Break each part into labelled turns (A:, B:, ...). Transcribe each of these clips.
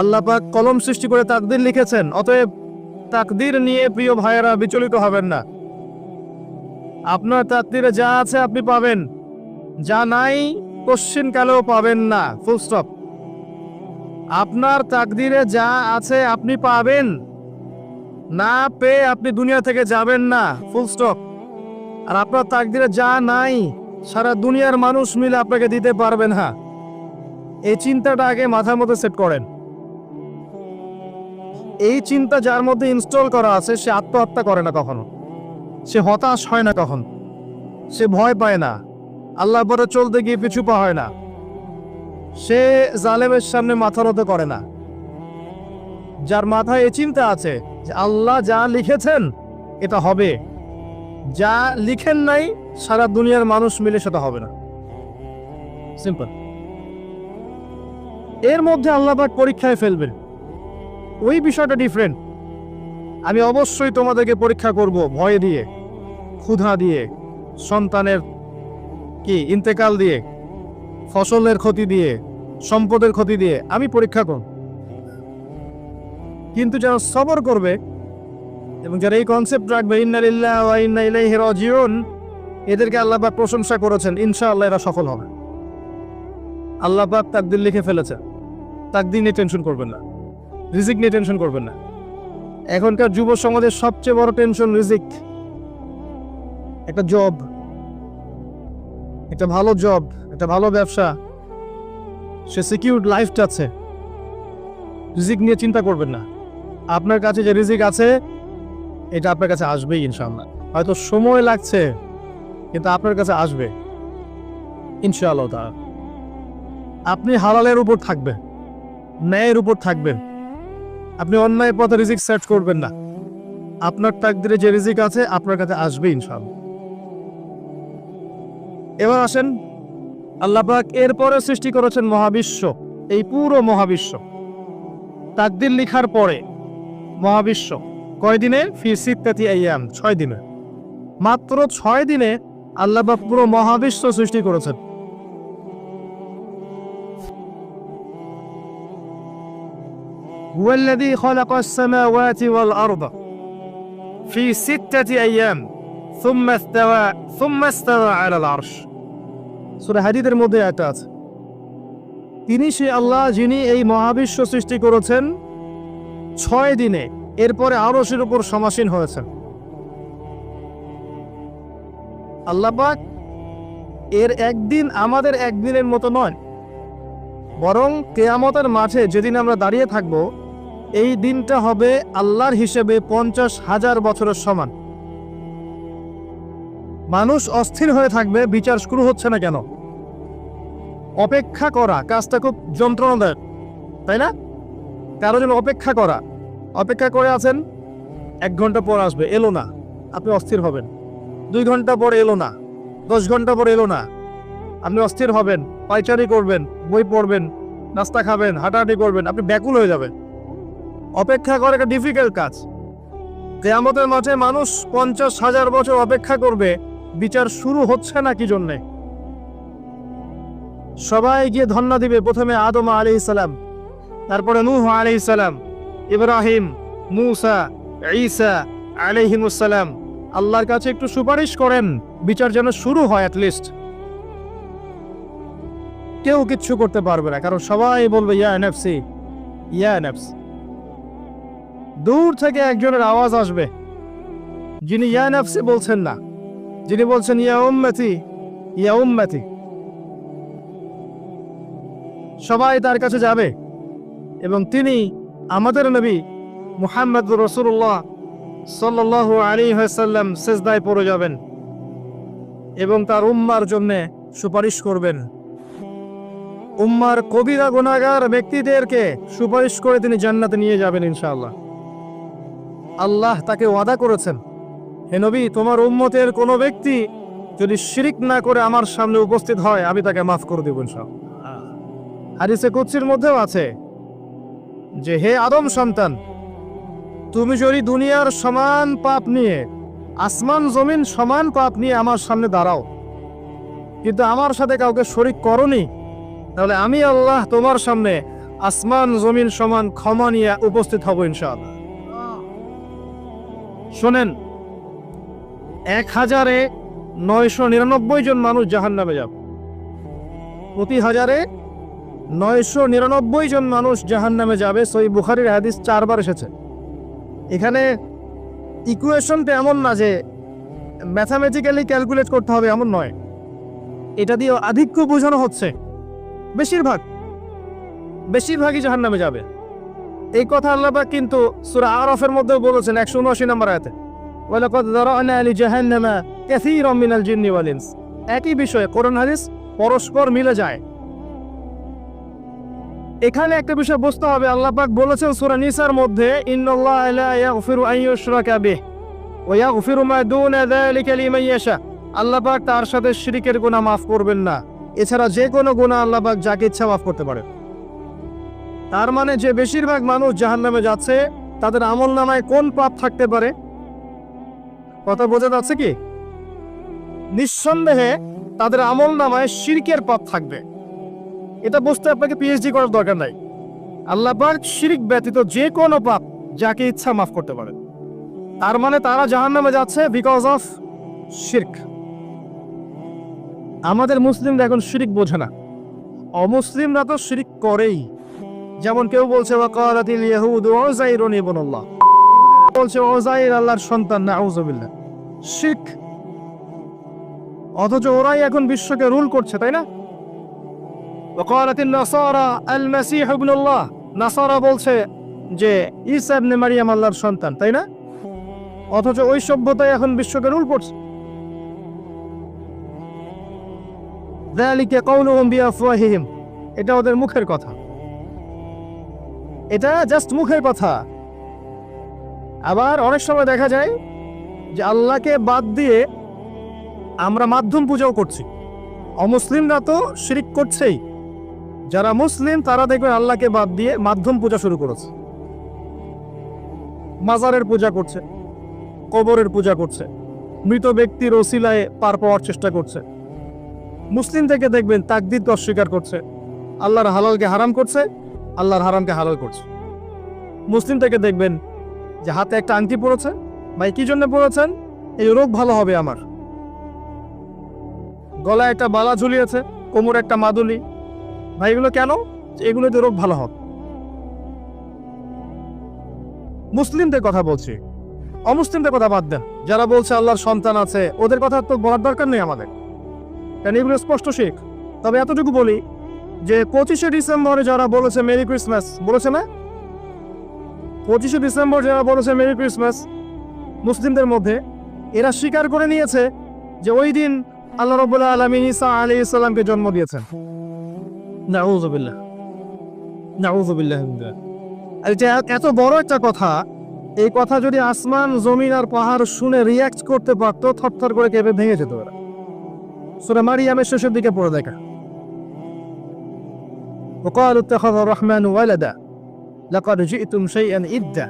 A: আল্লাহ পাক কলম সৃষ্টি করে তাকদীর লিখেছেন, অতএব তাকদীর নিয়ে প্রিয় ভাইয়েরা বিচলিত হবেন না। আপনার তাকদীরে যা আছে আপনি পাবেন, যা নাই কোশ্চিন কালেও পাবেন না, ফুল স্টপ। আপনার তাকদীরে যা আছে আপনি পাবেন, না পেয়ে আপনি দুনিয়া থেকে যাবেন না, ফুল স্টপ। আর আপনার তাকদীরে যা নাই সারা দুনিয়ার মানুষ মিলে আপনাকে দিতে পারবেন না। এই চিন্তাটা আগে মাথার মধ্যে সেট করেন। এই চিন্তা যার মধ্যে ইনস্টল করা আছে সে আত্মহত্যা করে না কখনো, সে হতাশ হয় না কখনো, সে ভয় পায় না, আল্লাহর পরে চলতে গিয়ে পিছু পা হয় না, সে জালেমের সামনে মাথা নত করে না। যার মাথায় এই চিন্তা আছে যে আল্লাহ যা লিখেছেন এটা হবে, যা লিখেন নাই সারা দুনিয়ার মানুষ মিলে সেটা হবে না, সিম্পল। এর মধ্যে আল্লাহ পাক পরীক্ষায় ফেলবেন, ওই বিষয়টা ডিফারেন্ট। আমি অবশ্যই তোমাদেরকে পরীক্ষা করব ভয় দিয়ে, ক্ষুধা দিয়ে, সন্তানের ইন্তেকাল দিয়ে, ফসলের ক্ষতি দিয়ে, সম্পদের ক্ষতি দিয়ে আমি পরীক্ষা করব। কিন্তু যারা সবর করবে এবং যারা এই কনসেপ্ট রাখবে ইন্না লিল্লাহি ওয়া ইন্না ইলাইহি রাজিউন, এদেরকে আল্লাহ পাক প্রশংসা করেছেন, ইনশাআল্লাহ এরা সফল হবে। আল্লাহ পাক তাকদীর লিখে ফেলেছে, তাকদীর নিয়ে টেনশন করবেন না, রিজিক নিয়ে টেনশন করবেন না। এখনকার যুব সমাজের সবচেয়ে বড় টেনশন রিজিক। একটা জব, একটা ভালো জব, একটা ভালো ব্যবসা, সে সিকিউরড লাইফ চাচ্ছে, রিজিক নিয়ে চিন্তা করবেন না। আপনার কাছে যে রিজিক আছে এটা আপনার কাছে আসবেই ইনশাআল্লাহ। হয়তো সময় লাগছে কিন্তু আপনার কাছে আসবে ইনশাআল্লাহ তাআলা। আপনি হালালের উপর থাকবেন, ন্যায়ের উপর থাকবেন, আপনি অন্যায় পথে রিজিক সার্চ করবেন না। আপনার তাকদিরে যে রিজিক আছে আপনার কাছে আসবে ইনশাআল্লাহ। এবার আসেন, আল্লাহ পাক এরপরে সৃষ্টি করেছেন মহাবিশ্ব, এই পুরো মহাবিশ্ব। তাকদির লিখার পরে মহাবিশ্ব কয় দিনে? ফি সিত্তাতি আইয়াম, 6 দিনে। মাত্র 6 দিনে আল্লাহ পাক পুরো মহাবিশ্ব সৃষ্টি করেছেন। হুয়াল্লাযী খালাকাস সামাওয়াতি ওয়াল আরদা ফি সিত্তাতি আইয়াম সুম্মা ইসতাওয়া আলাল আরশ। সূরা হাদীদের মধ্যে একটা আছে, তিনি সে আল্লাহ যিনি এই মহাবিশ্ব সৃষ্টি করেছেন 6 দিনে, এরপরে আরশের উপর সমাসীন হয়েছেন। আল্লাহ পাক এর একদিন আমাদের একদিনের মতো নয়, বরং কিয়ামতের মাঠে যেদিন আমরা দাঁড়িয়ে থাকব এই দিনটা হবে আল্লাহর হিসেবে 50,000 বছরের সমান। মানুষ অস্থির হয়ে থাকবে, বিচার শুরু হচ্ছে না কেন। অপেক্ষা করা কাজটা খুব যন্ত্রণাদায়ক, তাই না? কারো জন্য অপেক্ষা করা, অপেক্ষা করে আছেন, 1 ঘন্টা পর আসবে, এলো না, আপনি অস্থির হবেন। 2 ঘন্টা পর এলো না, 10 ঘন্টা পর এলো না, আপনি অস্থির হবেন, পায়চারি করবেন, বই পড়বেন, নাস্তা খাবেন, হাঁটাহাঁটি করবেন, আপনি ব্যাকুল হয়ে যাবেন। অপেক্ষা করা একটা ডিফিকাল্ট কাজ। কিয়ামতের মাঠে মানুষ 50,000 বছর অপেক্ষা করবে, বিচার শুরু হচ্ছে না কি জন্যে। সবাই গিয়ে ধন্না দিবে, প্রথমে আদম আলাইহিস সালাম, তারপরে নূহ আলাইহিস সালাম, ইব্রাহিম, মূসা, ঈসা আলাইহিমুস সালাম। আল্লাহর কাছে একটু সুপারিশ করেন, বিচার যেন শুরু হয় অ্যাটলিস্ট। কেউ কিচ্ছু করতে পারবে না, কারণ সবাই বলবে ইয়া নাফসি, ইয়া নাফস। দূর থেকে একজনের আওয়াজ আসবে, যিনি ইয়া নাফসি বলছেন না, যিনি বলছেন ইয়া উম্মতি, ইয়া উম্মতি। সবাই তার কাছে যাবে এবং তিনি আমাদের নবী মুহাম্মদুর রাসূলুল্লাহ সাল্লাল্লাহু আলাইহি ওয়াসাল্লাম সিজদায় পড়ে যাবেন এবং তার উম্মার জন্য সুপারিশ করবেন। উম্মার কবিরা গুনাহগার ব্যক্তিদেরকে সুপারিশ করে তিনি জান্নাতে নিয়ে যাবেন ইনশাআল্লাহ। আল্লাহ তাকে ওয়াদা করেছেন, হে নবী, তোমার উম্মতের কোনো ব্যক্তি যদি শিরিক না করে আমার সামনে উপস্থিত হয় আমি তাকে মাফ করে দেব ইনশাআল্লাহ। হাদিসে কুদসির মধ্যেও আছে যে হে আদম সন্তান, তুমি যদি দুনিয়ার সমান পাপ নিয়ে, আসমান জমিন সমান পাপ নিয়ে আমার সামনে দাঁড়াও, কিন্তু আমার সাথে কাউকে শরীক করনি, তাহলে আমি আল্লাহ তোমার সামনে আসমান জমিন সমান ক্ষমা নিয়ে উপস্থিত হব ইনশাআল্লাহ। শোনেন, 1999 জন মানুষ জাহান্নামে যাবে। প্রতি 1999 জন মানুষ জাহান্নামে যাবে। সহিহ বুখারীর হাদিস 4 বার এসেছে। এখানে ইকুয়েশনটা এমন না যে ম্যাথামেটিক্যালি ক্যালকুলেট করতে হবে, এমন নয়। এটা দিয়ে আধিক্য বোঝানো হচ্ছে বেশিরভাগই জাহান্নামে যাবে। এই কথা আল্লাহ পাক কিন্তু সূরা আরাফের মধ্যে বলেছেন 179 নম্বর আয়াতে, ওয়ালাকাদ যারা'না লিজাহান্নামা কাসীরাম মিনাল জিন্নি ওয়াল ইনস। একই বিষয়ে কোরআন হাদিস পরস্পর মিলে যায়। এখানে একটা বিষয় বুঝতে হবে, আল্লাহ পাক বলেছেন সূরা নিসার মধ্যে, ইন্নাল্লাহা লা ইয়াগফিরু আন ইউশরাকা বিহি ওয়া ইয়াগফিরু মা দুনা যালিকা লিমান ইয়াশা। আল্লাহ পাক তার সাথে শিরকের গুনাহ মাফ করবেন না, এছাড়া যে কোনো গুনাহ আল্লাহ পাক যাকে ইচ্ছা মাফ করতে পারে। তার মানে যে বেশিরভাগ মানুষ জাহান্নামে যাচ্ছে, তাদের আমলনামায় কোন পাপ থাকতে পারে? কথা বোঝা যাচ্ছে কি? নিঃসন্দেহে তাদের আমলনামায় শিরকের পাপ থাকবে। এটা বুঝতে আপনাকে পিএইচডি করার দরকার নাই। আল্লাহ পাক শিরক ব্যতীত যে কোনো পাপ যাকে ইচ্ছা মাফ করতে পারে। তার মানে তারা জাহান্নামে যাচ্ছে বিকজ অফ শিরক। আমাদের মুসলিমরা এখন শিরক বোঝে না, অমুসলিমরা তো শিরক করেই। যেমন কেউ বলছে ওয়াকালাতিল ইয়াহুদু উযাইরুন ইবনুল্লাহ, বলছে উযাইর আল্লাহর সন্তান, নাউযুবিল্লাহ। শিরক। অথচ ওরাই এখন বিশ্বকে রুল করছে, তাই না? ওয়াকালাতিন নাসারা আল মাসীহ ইবনুল্লাহ, নাসারা বলছে যে ঈসা ইবনে মারইয়াম আল্লাহর সন্তান, তাই না? অথচ ওই সভ্যতাই এখন বিশ্বকে রুল করছে। যালিকা কাউলুহুম বিআফওয়াহিহিম, এটা ওদের মুখের কথা, এটা জাস্ট মুখের কথা। আবার অনেক সময় দেখা যায় যে আল্লাহকে বাদ দিয়ে আমরা মাধ্যম পূজাও করছি। অমুসলিমরা তো শিরক করছেই, যারা মুসলিম তারা দেখবে আল্লাহকে বাদ দিয়ে মাধ্যম পূজা শুরু করেছে। মাজারের পূজা করছে, কবরের পূজা করছে, মৃত ব্যক্তির ওসিলায় পার পাওয়ার চেষ্টা করছে। মুসলিম থেকে দেখবেন তাকদীরকে অস্বীকার করছে, আল্লাহর হালালকে হারাম করছে, আল্লাহর হারামকে হালাল করছে। মুসলিম থেকে দেখবেন যে হাতে একটা আংটি পড়েছে, ভাই কি জন্য পড়েছেন? এই রোগ ভালো হবে আমার। গলায় একটা বালা ঝুলিয়েছে, কোমরে একটা মাদুলি, ভাই এগুলো কেন? এগুলোতে রোগ ভালো হবে। মুসলিমদের কথা বলছি, অমুসলিমদের কথা বাদ দেন। যারা বলছে আল্লাহর সন্তান আছে, ওদের কথা তো বলার দরকার নেই আমাদের, কারণ এগুলো স্পষ্ট শিরক। তবে এতটুকু বলি যে 25শে ডিসেম্বরে যারা বলেছে মেরি ক্রিসমাস, বলেছে না? 25শে ডিসেম্বর যারা বলেছে মেরি ক্রিসমাস, মুসলিমদের মধ্যে এরা স্বীকার করে নিয়েছে যে ওই দিন আল্লাহ রাব্বুল আলামিন ঈসা আলাইহিস সালামকে জন্ম দিয়েছেন। নাউযুবিল্লাহ, নাউযুবিল্লাহ। আর এটা এত বড় একটা কথা, এই কথা যদি আসমান জমিন আর পাহাড় শুনে রিয়াক্ট করতে পারতো, থরথর করে কেঁপে ভেঙে যেত ওরা। সূরা মারিয়ামের শেষের দিকে পড়ে দেখা, وقالوا اتخذ الرحمن ولدا لقد جئتم شيئا إدا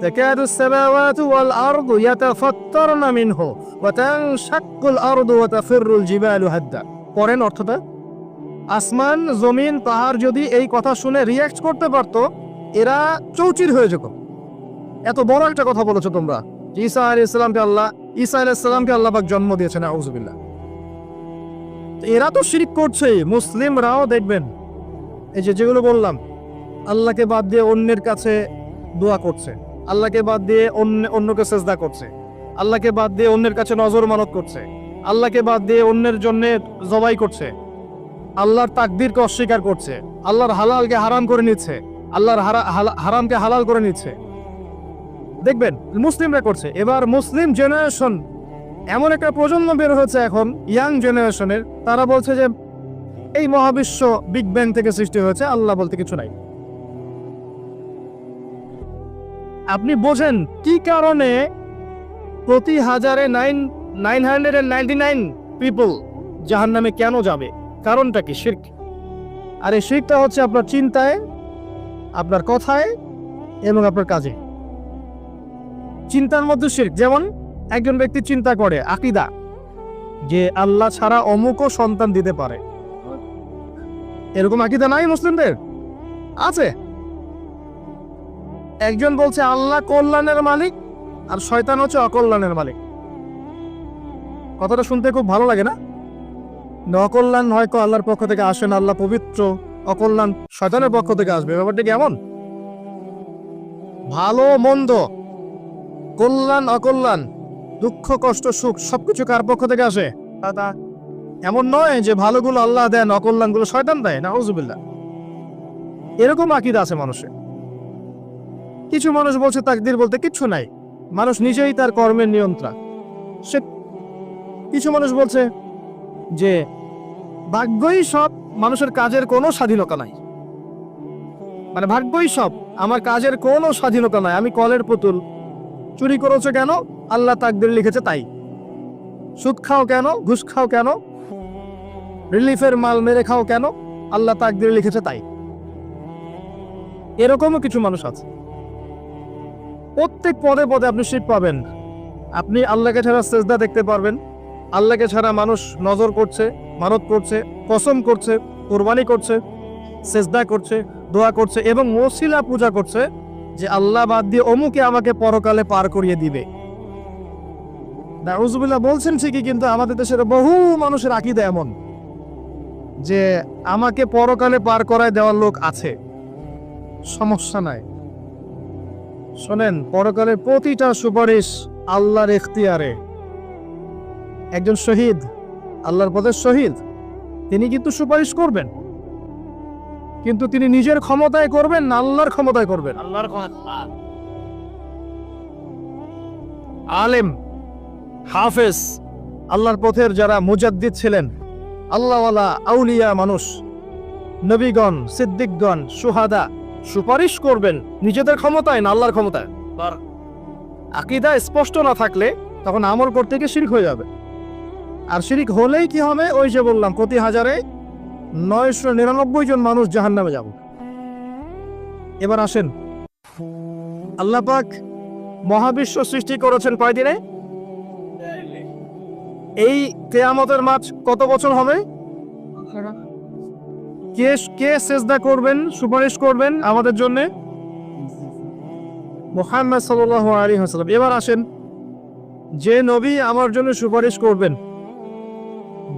A: تكاد السماوات والأرض يتفطرن منه وتنشق الأرض وتخر الجبال هدا। পরেন অর্থটা, আসমান জমিন পাহাড় যদি এই কথা শুনে রিয়াক্ট করতে পারতো, এরা চৌচির হয়ে যেত। এত বড় একটা কথা বলেছো তোমরা, ঈসা আলাইহিস সালামকে আল্লাহ পাক জন্ম দিয়েছেন, নাউযুবিল্লাহ। এরা তো শিরক করছেই। মুসলিমরাও দেখবেন এই যে যেগুলো বললাম, আল্লাহকে বাদ দিয়ে অন্যের কাছে দোয়া করছে, আল্লাহকে বাদ দিয়ে অন্যকে সেজদা করছে, আল্লাহকে বাদ দিয়ে অন্যের কাছে নজর মানত করছে, আল্লাহকে বাদ দিয়ে অন্যের জন্য জবাই করছে, আল্লাহর তাকদীরকে অস্বীকার করছে, আল্লাহর হালালকে হারাম করে নিচ্ছে, আল্লাহর হারামকে হালাল করে নিচ্ছে। দেখবেন মুসলিমরা করছে। এবার মুসলিম জেনারেশন, এমন একটা প্রজন্ম বের হয়েছে এখন, ইয়াং জেনারেশনের, তারা বলছে যে এই মহাবিশ্ব বিগ ব্যাং থেকে সৃষ্টি হয়েছে, আল্লাহ বলতে কিছু নাই। আপনি বোঝেন কি কারণে প্রতি 999 পিপল জাহান্নামে কেন যাবে? কারণটা কি? শিরক। আর এই শিরকটা হচ্ছে আপনার চিন্তায়, আপনার কথায় এবং আপনার কাজে। চিন্তার মধ্যে শিরক। যেমন একজন ব্যক্তি চিন্তা করে আকীদা যে আল্লাহ ছাড়া অমুকও সন্তান দিতে পারে, এরকম আকীদা নাই মুসলিমদের। আছে। একজন বলছে আল্লাহ কল্যাণের মালিক আর শয়তান হচ্ছে অকল্যাণের মালিক। কথাটা শুনতে খুব ভালো লাগে না? অকল্যাণ হয়তো আল্লাহর পক্ষ থেকে আসে না, আল্লাহ পবিত্র, অকল্যাণ শয়তানের পক্ষ থেকে আসবে। ব্যাপারটা কেমন? ভালো মন্দ, কল্যাণ অকল্যাণ, দুঃখ কষ্ট সুখ সবকিছু কার পক্ষ থেকে আসে? এমন নয় যে ভালোগুলো আল্লাহ দেন, অকল্যাণগুলো শয়তান দেয়, নাউযুবিল্লাহ। এরকম আকীদা আছে মানুষের। কিছু মানুষ বলছে তাকদীর বলতে কিচ্ছু নাই, মানুষ নিজেই তার কর্মের নিয়ন্ত্রণ। সে কিছু মানুষ বলছে যে ভাগ্যই সব, মানুষের কাজের কোনো স্বাধীনতা নাই। মানে ভাগ্যই সব, আমার কাজের কোনো স্বাধীনতা নাই, আমি কলের পুতুল। চুরি করেছো কেন? আল্লাহ তাকদীর লিখেছে তাই। সুদ খাও কেন? ঘুষ খাও কেন? রিলিফের মাল মেরে খাও কেন? আল্লাহ তাকদীর লিখেছে তাই। এরকমও কিছু মানুষ আছে। প্রত্যেক পদে পদে আপনি শিরক পাবেন। আপনি আল্লাহকে ছাড়া সেজদা দেখতে পারবেন, আল্লাহকে ছাড়া মানুষ নজর করছে, মানত করছে, কসম করছে, কুরবানি করছে, সেজদা করছে, দোয়া করছে এবং ওসিলা পূজা করছে যে আল্লাহ বাদ দিয়ে অমুকে আমাকে পরকালে পার করিয়ে দিবে। নাউযুবিল্লাহ বলছেন ঠিকই, কিন্তু আমাদের দেশের বহু মানুষের আকীদা এমন যে আমাকে পরকালে পার করায় দেওয়ার লোক আছে, সমস্যা নাই। শোনেন, পরকালের প্রতিটা সুপারিশ আল্লাহর ইখতিয়ারে। একজন শহীদ, আল্লাহর পথে শহীদ, তিনি কিন্তু সুপারিশ করবেন, কিন্তু তিনি নিজের ক্ষমতায় করবেন না আল্লাহর ক্ষমতায় করবেন? আল্লাহর ক্ষমতা। আলেম, হাফেজ, আল্লাহর পথের যারা মুজাদ্দিদ ছিলেন, আল্লাহওয়ালা আউলিয়া মানুষ, নবীগণ, সিদ্দিকগণ, সুহাদা সুপারিশ করবেন নিজেদের ক্ষমতায় না আল্লাহর ক্ষমতায়? আকীদা স্পষ্ট না থাকলে তখন আমল করতে গিয়ে শিরক হয়ে যাবে। আর শিরক হলেই কি হবে? ওই যে বললাম, প্রতি হাজারে 999 জন মানুষ জাহান্নামে যাব। এবার আসেন, আল্লাহ পাক মহাবিশ্ব সৃষ্টি করেছেন কয়দিনে? এই কিয়ামতের মাঠ কত বছর হবে? কে সেজদা করবেন, সুপারিশ করবেন আমাদের জন্য? মুহাম্মদ সাল্লাল্লাহু আলাইহি ওয়াসাল্লাম। এবার আসেন, যে নবী আমার জন্য সুপারিশ করবেন,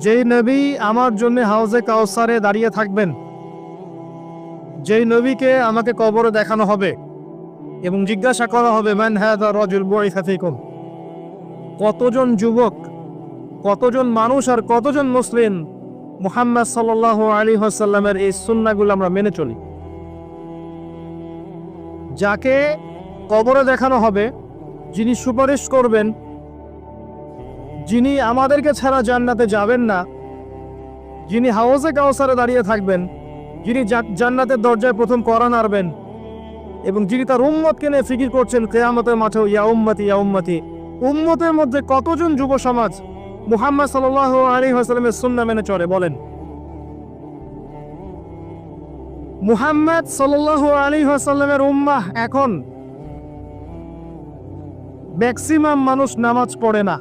A: যেই নবী আমার জন্য হাউজে কাউসারে দাঁড়িয়ে থাকবেন, যেই নবীকে আমাকে কবরে দেখানো হবে এবং জিজ্ঞাসা করা হবে মান হাযা রাজুল বুইসা ফীকুম, কতজন যুবক, কতজন মানুষ আর কতজন মুসলিম মুহাম্মদ সাল্লাল্লাহু আলাইহি ওয়াসাল্লামের এই সুন্নাহগুলো আমরা মেনে চলি। যাকে কবরে দেখানো হবে, যিনি সুপারিশ করবেন, যিনি আমাদেরকে ছাড়া জান্নাতে যাবেন না, যিনি হাউজে কাউসারে দাঁড়িয়ে থাকবেন, যিনি জান্নাতের দরজায় প্রথম কড়া নাড়বেন এবং যিনি তার উম্মতকে নিয়ে ফিকির করছেন কিয়ামতের মাঠেও, ইয়া উম্মতি ইয়া উম্মতি, উম্মতের মধ্যে কতজন যুব সমাজ মুহাম্মদ সাল্লাল্লাহু আলাইহি ওয়াসাল্লামের সুন্নাহ মেনে চলে? বলেন। মুহাম্মদ সাল্লাল্লাহু আলাইহি ওয়াসাল্লামের উম্মাহ এখন ম্যাক্সিমাম মানুষ নামাজ পড়ে না।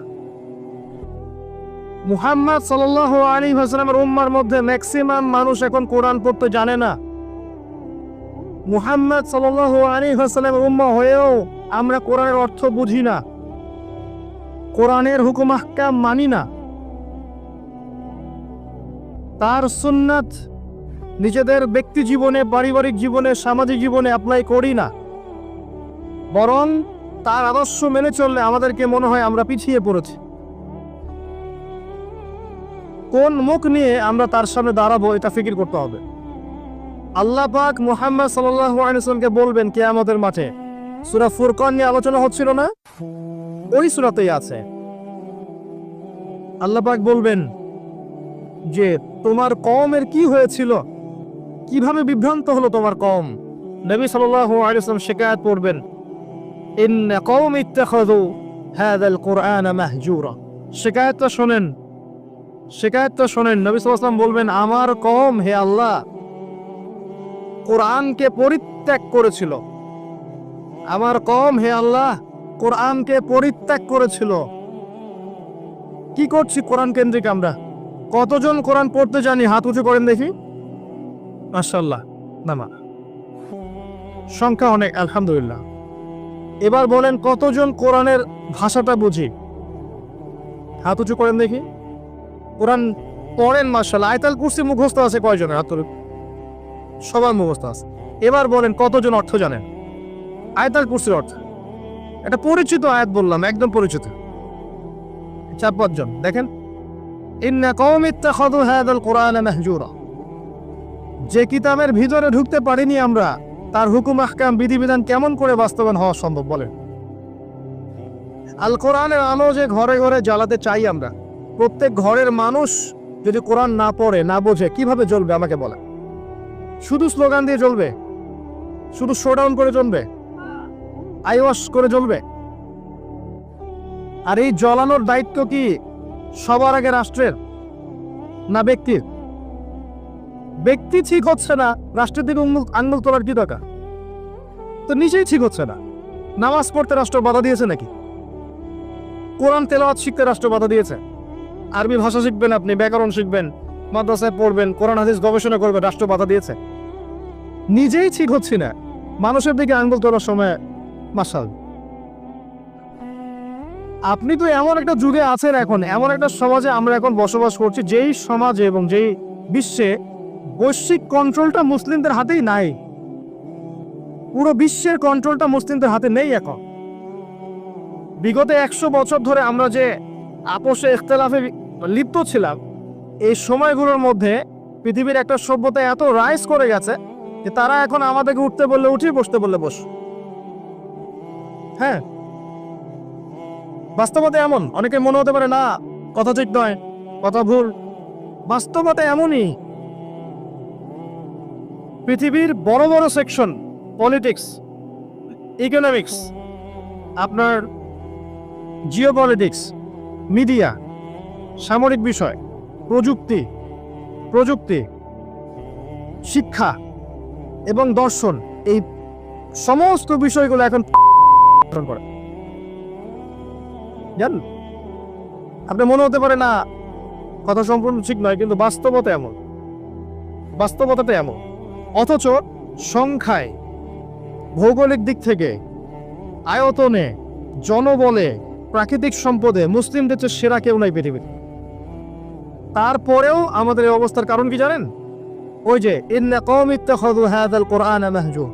A: মুহাম্মদ সাল্লাল্লাহু আলাইহি ওয়াসাল্লামের উম্মার মধ্যে ম্যাক্সিমাম মানুষ এখন কোরআন পড়তে জানে না। মুহাম্মদ সাল্লাল্লাহু আলাইহি ওয়াসাল্লামের উম্মাহ হয়েও আমরা কোরআনের অর্থ বুঝি না, কোরআনের হুকুম আহকাম মানি না, তার সুন্নাত নিজেদের ব্যক্তি জীবনে, পারিবারিক জীবনে, সামাজিক জীবনে অ্যাপ্লাই করি না। বরং তার আদর্শ মেনে চললে আমাদেরকে মনে হয় আমরা পিছিয়ে পড়েছি। কোন মুখ নিয়ে আমরা তার সামনে দাঁড়াবো এটা ফিকির করতে হবে। আল্লাহ পাক মুহাম্মদ সাল্লাল্লাহু আলাইহি ওয়াসাল্লামকে বলবেন কিয়ামতের মাঠে, সূরা ফুরকান নিয়ে আলোচনা হচ্ছিল না? ওই সূরাতেই আছে। আল্লাহ পাক বলবেন যে তোমার কওমের কি হয়েছিল, কিভাবে বিভ্রান্ত হলো তোমার কওম। নবী সাল্লাল্লাহু আলাইহি ওয়াসাল্লাম শিকায়াত করবেন, ইন্না কওমি ইত্তাখাযু হাযাল কুরআনা মাহজুরা। শিকায়াতটা শোনেন, শিকায়াতটা শোনেন। নবী সাল্লাল্লাহু আলাইহি ওয়াসাল্লাম বলবেন, আমার কওম হে আল্লাহ কোরআনকে পরিত্যাগ করেছিল, আমার কওম হে আল্লাহ কোরআনকে পরিত্যাগ করেছিল। কি করছি কোরআন কেন্দ্রিক আমরা? কতজন কোরআন পড়তে জানি? হাত উঁচু করেন দেখি। মাশাআল্লাহ। নামা সংখ্যা অনেক, আলহামদুলিল্লাহ। এবার বলেন কতজন কোরআনের ভাষাটা বুঝি? হাত উঁচু করেন দেখি। কোরআন পড়েন মাশাআল্লাহ। আয়াতুল কুরসি মুখস্থ আছে কয়জনের? হাত তুলুন। সবার মুখস্থ আছে। এবার বলেন কতজন অর্থ জানেন আয়াতুল কুরসির অর্থ? এটা পরিচিত আয়াত বললাম, একদম পরিচিত। 4-5 জন। দেখেন, ইন্না কওমি ইত্তাখাযু হাযাল কুরআনা মাহজুরা। যে কিতাবের ভিতরে ঢুকতে পারিনি আমরা, তার হুকুম আহকাম বিধিবিধান কেমন করে বাস্তবায়ন হওয়া সম্ভব বলেন? আল কোরআনের আলো যে ঘরে ঘরে জ্বালাতে চাই আমরা, প্রত্যেক ঘরের মানুষ যদি কোরআন না পড়ে না বোঝে কিভাবে জ্বলবে আমাকে বলে? শুধু স্লোগান দিয়ে জ্বলবে? শুধু শোডাউন করে জ্বলবে? আইওয়াশ করে জ্বলবে? আর এই জ্বলানোর দায়িত্ব কি সবার আগে রাষ্ট্রের না ব্যক্তির? ব্যক্তি ঠিক হচ্ছে না, রাষ্ট্রের দিকে আঙ্গুল তোলার কি দরকার? তো নিজেই ঠিক হচ্ছে না। নামাজ পড়তে রাষ্ট্র বাধা দিয়েছে নাকি? কোরআন তেলাওয়াত শিখতে রাষ্ট্র বাধা দিয়েছে? আরবি ভাষা শিখবেন, আপনি ব্যাকরণ শিখবেন, মাদ্রাসায় পড়বেন, কোরআন হাদিস গবেষণা করবেন, রাষ্ট্র বাধা দিয়েছে? নিজেই ঠিক হচ্ছি না, মানুষের দিকে আঙ্গুল তোলার সময় মাশাল। আপনি তো এমন একটা যুগে আছেন, এখন এমন একটা সমাজে আমরা এখন বসবাস করছি, যেই সমাজে এবং যেই বিশ্বে বৈশ্বিক কন্ট্রোলটা মুসলিমদের হাতেই নাই। পুরো বিশ্বের কন্ট্রোলটা মুসলিমদের হাতে নেই এখন। বিগত 100 বছর ধরে আমরা যে আপোষে ইখতিলাফে লিপ্ত ছিলাম, এই সময়গুলোর মধ্যে পৃথিবীর একটা সভ্যতা এত রাইজ করে গেছে যে তারা এখন আমাদেরকে উঠতে বললে উঠি, বসতে বললে বস। হ্যাঁ, বাস্তবতা এমন। অনেকে মনে হতে পারে না কথা ঠিক নয়, কথা ভুল। বাস্তবতা এমনই। পৃথিবীর বড় বড় সেকশন, পলিটিক্স, ইকোনমিক্স, আপনার জিওপলিটিক্স, মিডিয়া, সামরিক বিষয়, প্রযুক্তি, শিক্ষা এবং দর্শন, এই সমস্ত বিষয়গুলো এখন করে। জান, আপনি মনে হতে পারে না কথা সম্পূর্ণ ঠিক নয়, কিন্তু বাস্তবতা এমন। বাস্তবতাটা এমন। অথচ সংখ্যায়, ভৌগোলিক দিক থেকে, আয়তনে, জনবলে, প্রাকৃতিক সম্পদে মুসলিমদের চেয়ে সেরা কেউ নাই পৃথিবীতে। তারপরেও আমাদের এই অবস্থার কারণ কি জানেন? ওই যে ইন্না কওমি ইত্তাখাযু হাযাল কুরআনা মাহজুর।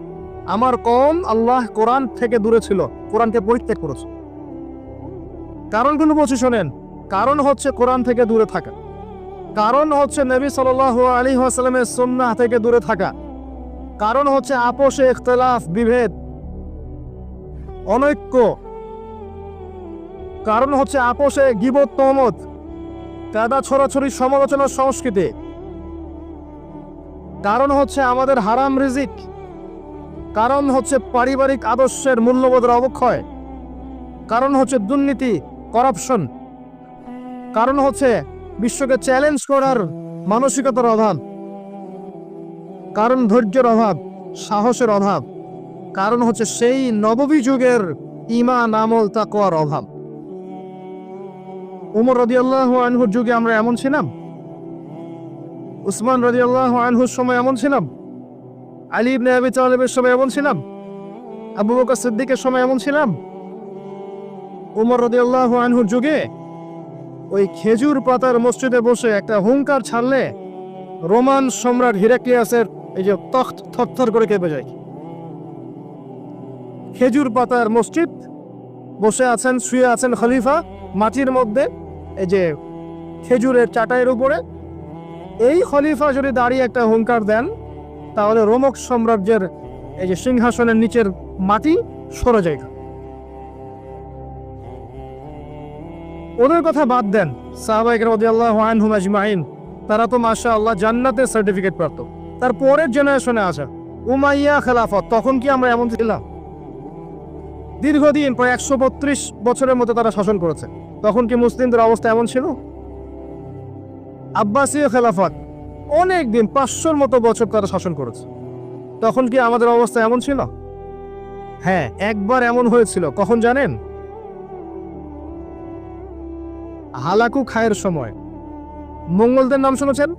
A: আমার কওম আল্লাহ কোরআন থেকে দূরে ছিল, কোরআনকে পরিত্যাগ করেছে। কারণগুলো বলছি শোনেন। কারণ হচ্ছে কোরআন থেকে দূরে থাকা, কারণ হচ্ছে নবী সাল্লাল্লাহু আলাইহি ওয়াসাল্লামের সুন্নাহ থেকে দূরে থাকা, কারণ হচ্ছে আপোষে ইখতিলাফ, বিভেদ, অনৈক্য, কারণ হচ্ছে আপোষে গীবত, তহমত, কাদা ছড়াছড়ি, সমালোচনার সংস্কৃতি, কারণ হচ্ছে আমাদের হারাম রিজিক, কারণ হচ্ছে পারিবারিক আদর্শের মূল্যবোধের অবক্ষয়, কারণ হচ্ছে দুর্নীতি, করাপশন, কারণ হচ্ছে বিশ্বকে চ্যালেঞ্জ করার মানসিকতার অভাব, কারণ ধৈর্যের অভাব, সাহসের অভাব, কারণ হচ্ছে সেই নববী যুগের ঈমান, আমল, তাকওয়ার অভাব। উমর রাদিয়াল্লাহু আনহুর যুগে আমরা এমন ছিলাম? উসমান রাদিয়াল্লাহু আনহুর সময় এমন ছিলাম? আলী ইবনে আবি তালিবের সময় এমন ছিলাম? আবু বকর সিদ্দিকের সময় এমন ছিলাম? উমর রাদিয়াল্লাহু আনহুর যুগে ওই খেজুর পাতার মসজিদে বসে একটা হুঙ্কার ছাড়লে রোমান সম্রাট হিরাক্লিয়াসের এই যে তখ্ত থরথর করে কেঁপে যায়। খেজুর পাতার মসজিদ, বসে আছেন, শুয়ে আছেন খলিফা মাটির মধ্যে, এই যে খেজুরের চাটাইয়ের উপরে। এই খলিফা যদি দাঁড়িয়ে একটা হুঙ্কার দেন, তাহলে রোমক সাম্রাজ্যের এই যে সিংহাসনের নিচের মাটি সরে যায়। ওদের কথা বাদ দেন, সাহাবায়ে কেরাম রাদিয়াল্লাহু আনহুম আজমাইন, তারা তো মাশাআল্লাহ জান্নাতের সার্টিফিকেট প্রাপ্ত। তার পরের জেনারেশনে আসা উমাইয়া খেলাফত, তখন কি আমরা এমন ছিলাম? দীর্ঘদিন, প্রায় 132 বছরের মতো তারা শাসন করেছে। তখন কি মুসলিমদের অবস্থা এমন ছিল? আব্বাসীয় খেলাফত, অনেক দিন, 500-র মতো বছর তারা শাসন করেছে। তখন কি আমাদের অবস্থা এমন ছিল? হ্যাঁ, একবার এমন হয়েছিল। কখন জানেন? হালাকু খায়ের সময়। মঙ্গলদের নাম শুনেছেন?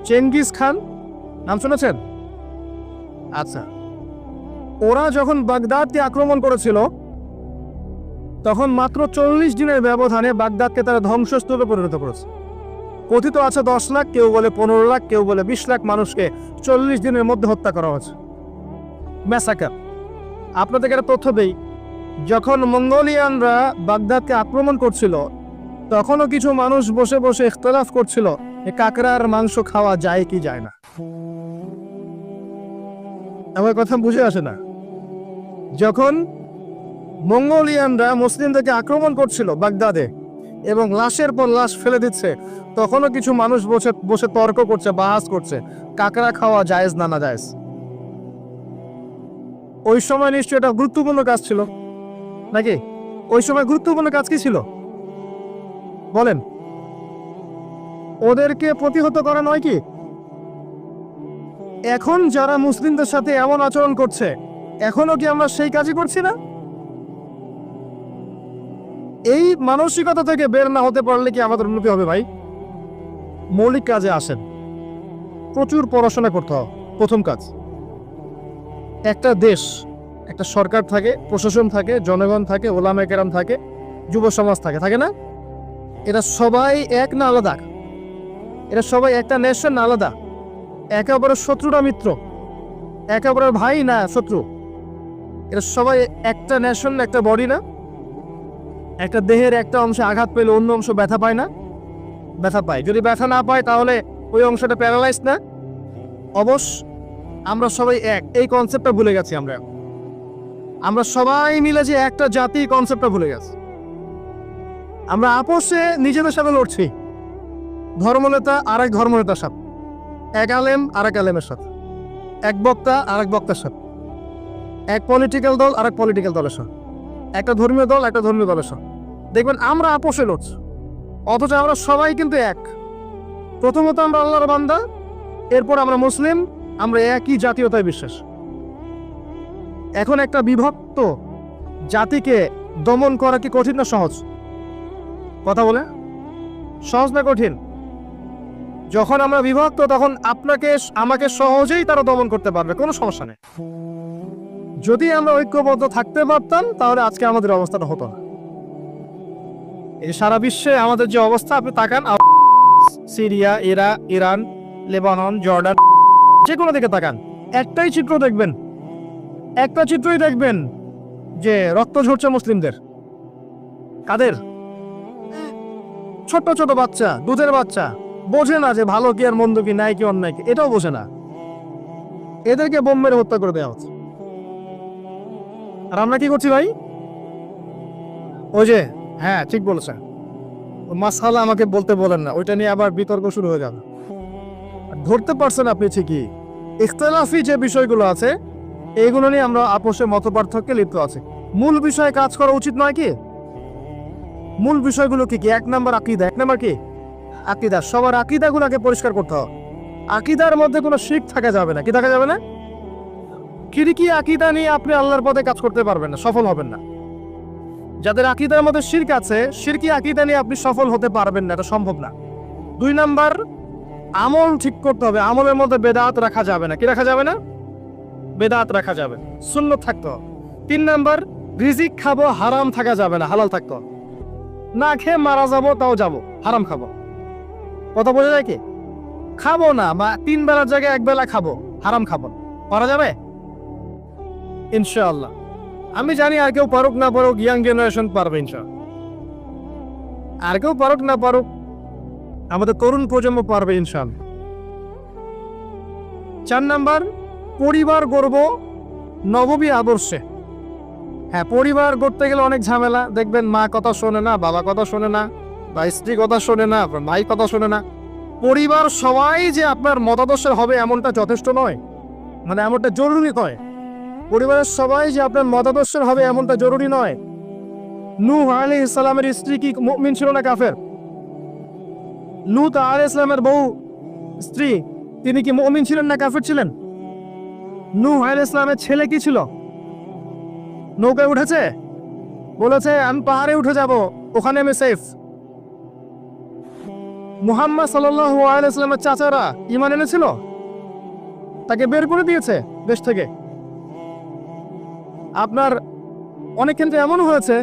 A: চেঙ্গিস খান নাম শুনেছেন? আচ্ছা, ওরা যখন বাগদাদকে আক্রমণ করেছিল তখন মাত্র 40 দিনের ব্যবধানে বাগদাদকে তারা ধ্বংসস্তূপে পরিণত করেছে। কথিত আছে 10 লাখ, কেউ বলে 15 লাখ, কেউ বলে 20 লাখ মানুষকে 40 দিনের মধ্যে হত্যা করা হয়েছে। ম্যাসাকার। আপনাদেরকে একটা তথ্য দেই, যখন মঙ্গোলিয়ানরা বাগদাদকে আক্রমণ করছিল তখনও কিছু মানুষ বসে বসে ইখতিলাফ করছিল যে কাকড়ার মাংস খাওয়া যায় কি যায় না। আমার কথা বুঝে আসে না? যখন মঙ্গোলিয়ানরা মুসলিমদেরকে আক্রমণ করছিল বাগদাদে এবং লাশের পর লাশ ফেলে দিচ্ছে, তখনও কিছু মানুষ বসে বসে তর্ক করছে, বাহাস করছে কাকড়া খাওয়া জায়েজ না না জায়েজ। ওই সময় নিশ্চয়ই এটা গুরুত্বপূর্ণ কাজ ছিল নাকি? ওই সময় গুরুত্বপূর্ণ কাজ কি ছিল বলেন? ওদেরকে প্রতিহত করা নয় কি? এখন যারা মুসলিমদের সাথে এমন আচরণ করছে, এখনো কি আমরা সেই কাজই করছি না? এই মানসিকতা থেকে বের না হতে পারলে কি আমাদের উন্নতি হবে ভাই? মৌলিক কাজে আসেন, প্রচুর পড়াশোনা করতে হবে। প্রথম কাজ, একটা দেশ, একটা সরকার থাকে, প্রশাসন থাকে, জনগণ থাকে, ওলামায়ে কেরাম থাকে, যুব সমাজ থাকে, থাকে না? এরা সবাই এক না আলাদা? এরা সবাই একটা নেশন না আলাদা? একে অপরের শত্রু না মিত্র? একে অপরের ভাই না শত্রু? এরা সবাই একটা নেশন, একটা বডি না? একটা দেহের একটা অংশে আঘাত পেলে অন্য অংশ ব্যথা পায় না? ব্যথা পায়। যদি ব্যথা না পায় তাহলে ওই অংশটা প্যারালাইজ না? অবশ্য আমরা সবাই এক, এই কনসেপ্টটা ভুলে গেছি। আমরা সবাই মিলে যে একটা জাতি, কনসেপ্টটা ভুলে গেছি। আমরা আপোষে নিজেদের সাথে লড়ছি, ধর্মনেতা আর এক ধর্মনেতার সাথে, এক আলেম আর এক আলেমের সাথে, এক বক্তা আর এক বক্তার সাথে, এক পলিটিক্যাল দল আর এক পলিটিক্যাল দলের সাথে, একটা ধর্মীয় দল একটা ধর্মীয় দলের সাথে। দেখবেন আমরা আপোষে লড়ছি, অথচ আমরা সবাই কিন্তু এক। প্রথমত আমরা আল্লাহর বান্দা, এরপর আমরা মুসলিম, আমরা একই জাতীয়তায় বিশ্বাস। এখন একটা বিভক্ত জাতিকে দমন করা কি কঠিন না সহজ? কথা বলে সহজ না কঠিন? যখন আমরা বিভক্ত তখন আপনাকে আমাকে সহজেই তারা দমন করতে পারবে, কোনো সমস্যা নেই। যদি আমরা ঐক্যবদ্ধ থাকতে পারতাম তাহলে আজকে আমাদের অবস্থাটা হতো না। এই সারা বিশ্বে আমাদের যে অবস্থা, আপনি তাকান, সিরিয়া, ইরান, লেবানন, জর্ডান, যে কোনো দিকে তাকান, একটাই চিত্র দেখবেন, একটা চিত্রই দেখবেন যে রক্ত ঝরছে মুসলিমদের। কাদের? ছোট ছোট বাচ্চা, দুধের বাচ্চা, বোঝে না যে ভালো কি আর মন্দ কি, ন্যায় কি অন্যায় কি, এটাও বোঝে না। এদেরকে বোম মেরে হত্যা করে দেওয়া হচ্ছে। আর আমরা কি করছি ভাই? ওই যে, হ্যাঁ ঠিক বলেছেন, মাসআলা আমাকে বলতে বলেন না, ওইটা নিয়ে আবার বিতর্ক শুরু হয়ে যাবে। ধরতে পারছেন আপনি ঠিকই, ইখতিলাফি যে বিষয়গুলো আছে এইগুলো নিয়ে আমরা আপোষে মত পার্থক্যে লিপ্ত আছি। মূল বিষয়ে কাজ করা উচিত নয় কি? মূল বিষয়গুলো কি কি? 1 নাম্বার আকীদা। 1 নাম্বার কি? আকীদা। সবার আকীদাগুলোকে পরিষ্কার করতে হবে। আকীদার মধ্যে কোনো শিরক থাকা যাবে না। কি থাকা যাবে না? শিরকি আকীদা নিয়ে আপনি আল্লাহর পথে কাজ করতে পারবেন না, সফল হবেন না। যাদের আকীদার মধ্যে শিরক আছে, শিরকি আকীদা নিয়ে আপনি সফল হতে পারবেন না, এটা সম্ভব না। 2 নাম্বার, আমল ঠিক করতে হবে। আমলের মধ্যে বেদাত রাখা যাবে না। কি রাখা যাবে না? বেদাত রাখা যাবে, সুন্নত থাকতে হবে। 3 নাম্বার, রিজিক খাবো, হারাম থাকা যাবে না, হালাল থাকতে হবে। না খেয়ে মারা যাবো তাও যাবো, হারাম খাবো। কথা বোঝা যায় কি? খাবো না, বা 3 বেলার জায়গায় 1 বেলা খাবো, হারাম খাবো, পারা যাবে ইনশাআল্লাহ। আমি জানি আর কেউ পারুক না পারুক, ইয়াং জেনারেশন পারবে ইনশাআল্লাহ। আর কেউ পারুক না পারুক, আমাদের তরুণ প্রজন্ম পারবে ইনশাআল্লাহ। 4 নাম্বার, পরিবার গড়ব নববী আদর্শে। হ্যাঁ, পরিবার গড়তে গেলে অনেক ঝামেলা। দেখবেন মা কথা শোনে না, বাবা কথা শোনে না, বা স্ত্রী কথা শোনে না, ভাই কথা শোনে না। পরিবার সবাই যে আপনার মতাদর্শের হবে এমনটা যথেষ্ট নয়, মানে এমনটা জরুরি নয়। পরিবারের সবাই যে আপনার মতাদর্শের হবে এমনটা জরুরি নয়। নূহ আলাইহিস সালামের স্ত্রী কি মুমিন ছিল না কাফের? লূত আলাইহিস সালামের বউ স্ত্রী, তিনি কি মুমিন ছিলেন না কাফের ছিলেন? নূহ আলাইহিস সালামের ছেলে কি ছিল? নৌকায় উঠেছে, বলেছে আমি পাহাড়ে উঠে যাব, ওখানে আমি সেফ। মুহাম্মদ সাল্লাল্লাহু আলাইহি ওয়াসাল্লামের চাচারা ঈমান এনেছিল, তাকে বের করে দিয়েছে দেশ থেকে। আপনার অনেক ক্ষেত্রে এমন হয়েছে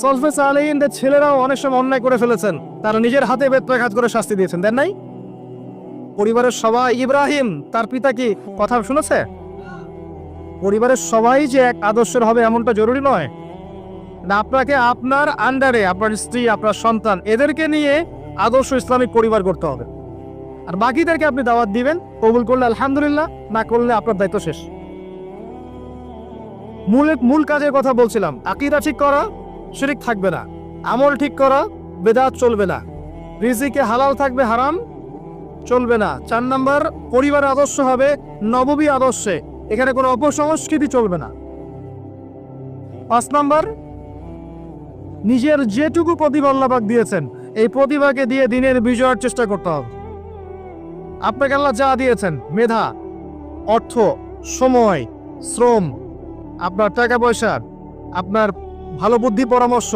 A: সলফে সালেহিনদের ছেলেরাও অনেক সময় অন্যায় করে ফেলেছেন, তারা নিজের হাতে বেত্রাঘাত করে শাস্তি দিয়েছেন, দেন নাই? পরিবারের সবাই, ইব্রাহিম তার পিতা কি কথা শুনেছে? পরিবারের সবাই যে এক আদর্শের হবে এমনটা জরুরি নয়। না, আপনাকে আপনার আন্ডারে আপনার স্ত্রী, আপনার সন্তান, এদেরকে নিয়ে আদর্শ ইসলামিক পরিবার করতে হবে। আর বাকিদেরকে আপনি দাওয়াত দিবেন, কবুল করলে আলহামদুলিল্লাহ, না করলে আপনার দায়িত্ব শেষ। মূল কাজের কথা বলছিলাম, আকীদা ঠিক করা, শিরক থাকবে না। আমল ঠিক করা, বেদাত চলবে না। রিজিকে হালাল থাকবে, হারাম চলবে না। 4 নাম্বার, পরিবারের আদর্শ হবে নববী আদর্শে, এখানে কোনো অপসংস্কৃতি চলবে না। 5 নাম্বার, নিজের যেটুকু প্রতিভা আল্লাহ পাক দিয়েছেন এই প্রতিভাকে দিয়ে দিনের বিজয়ের চেষ্টা করতে হবে। আপনাকে আল্লাহ যা দিয়েছেন, মেধা, অর্থ, সময়, শ্রম, আপনার টাকা পয়সা, আপনার ভালো বুদ্ধি পরামর্শ,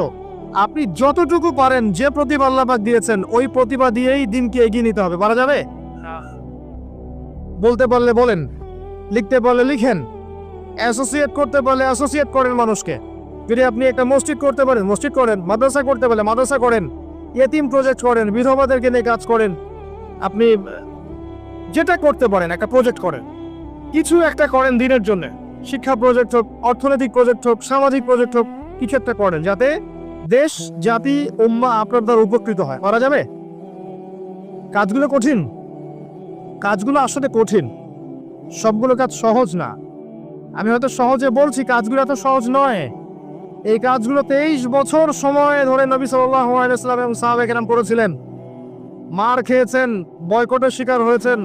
A: আপনি যতটুকু পারেন যে প্রতিভা আল্লাহ পাক দিয়েছেন ওই প্রতিভা দিয়েই দিনকে এগিয়ে নিতে হবে। পারা যাবে? বলতে পারলে বলেন, লিখতে পারলে লিখেন, অ্যাসোসিয়েট করতে পারলে অ্যাসোসিয়েট করেন মানুষকে। যদি আপনি একটা মসজিদ করতে পারেন, মসজিদ করেন, মাদ্রাসা করতে পারলে মাদ্রাসা করেন, ইয়েতিম প্রজেক্ট করেন, বিধবাদেরকে নিয়ে কাজ করেন। আপনি যেটা করতে পারেন একটা প্রজেক্ট করেন, কিছু একটা করেন দিনের জন্য। শিক্ষা প্রজেক্ট হোক, অর্থনৈতিক প্রজেক্ট হোক, সামাজিক প্রজেক্ট হোক, কিছু একটা করেন যাতে দেশ, জাতি, উম্মাহ আপনার দ্বারা উপকৃত হয়। করা যাবে? কাজগুলো কঠিন, কাজগুলো আসলে কঠিন, সবগুলো কাজ সহজ না। আমি হয়তো সহজে বলছি, কাজগুলো এত সহজ নয়। এই কাজগুলো 23 বছর সময় ধরে নবী সাল্লাল্লাহু আলাইহি ওয়াসাল্লাম এবং সাহাবায়ে কেরাম করেছিলেন। মার খেয়েছেন, বয়কটের শিকার হয়েছেন,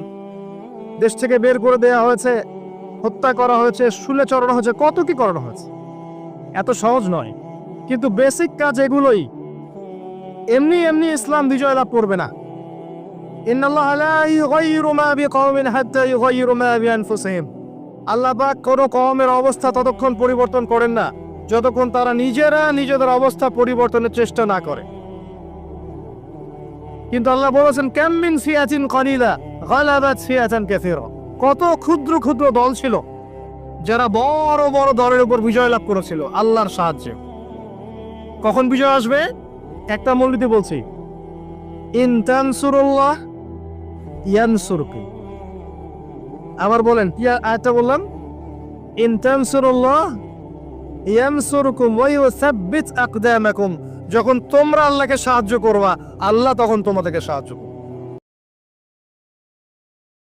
A: দেশ থেকে বের করে দেওয়া হয়েছে, হত্যা করা হয়েছে, শুলে চড়ানো হয়েছে, কত কি করানো হয়েছে। এত সহজ নয়, কিন্তু বেসিক কাজ এগুলোই। এমনি এমনি ইসলাম বিজয় লাভ করবে না। ইন্নাল্লাহা লা ইউগাইয়িরু মা বিকওমিন হাত্তা ইউগাইয়িরু মা বিআনফুসিহিম। আল্লাহ পাক কোনো কওমের অবস্থা ততক্ষণ পরিবর্তন করেন না যতক্ষণ তারা নিজেরা নিজেদের অবস্থা পরিবর্তনের চেষ্টা না করে। কিন্তু আল্লাহ বলেছেন, কাম মিন ফিয়াতিন কালিলা গালাবাত ফিয়াতান কাসীরা। কত ক্ষুদ্র ক্ষুদ্র দল ছিল যারা বড় বড় দলের উপর বিজয় লাভ করেছিল আল্লাহর সাহায্যে। কখন বিজয় আসবে? একটা মৌলিতে বলছি, ইন তানসুরুল্লাহ ইয়ানসুরকুম। আবার বলেন, আয়াতটা বললাম, ইন তানসুরুল্লাহ ইয়ানসুরকুম ওয়া ইউসাব্বিত আকদামাকুম। যখন তোমরা আল্লাহকে সাহায্য করবা, আল্লাহ তখন তোমাদেরকে সাহায্য করবে।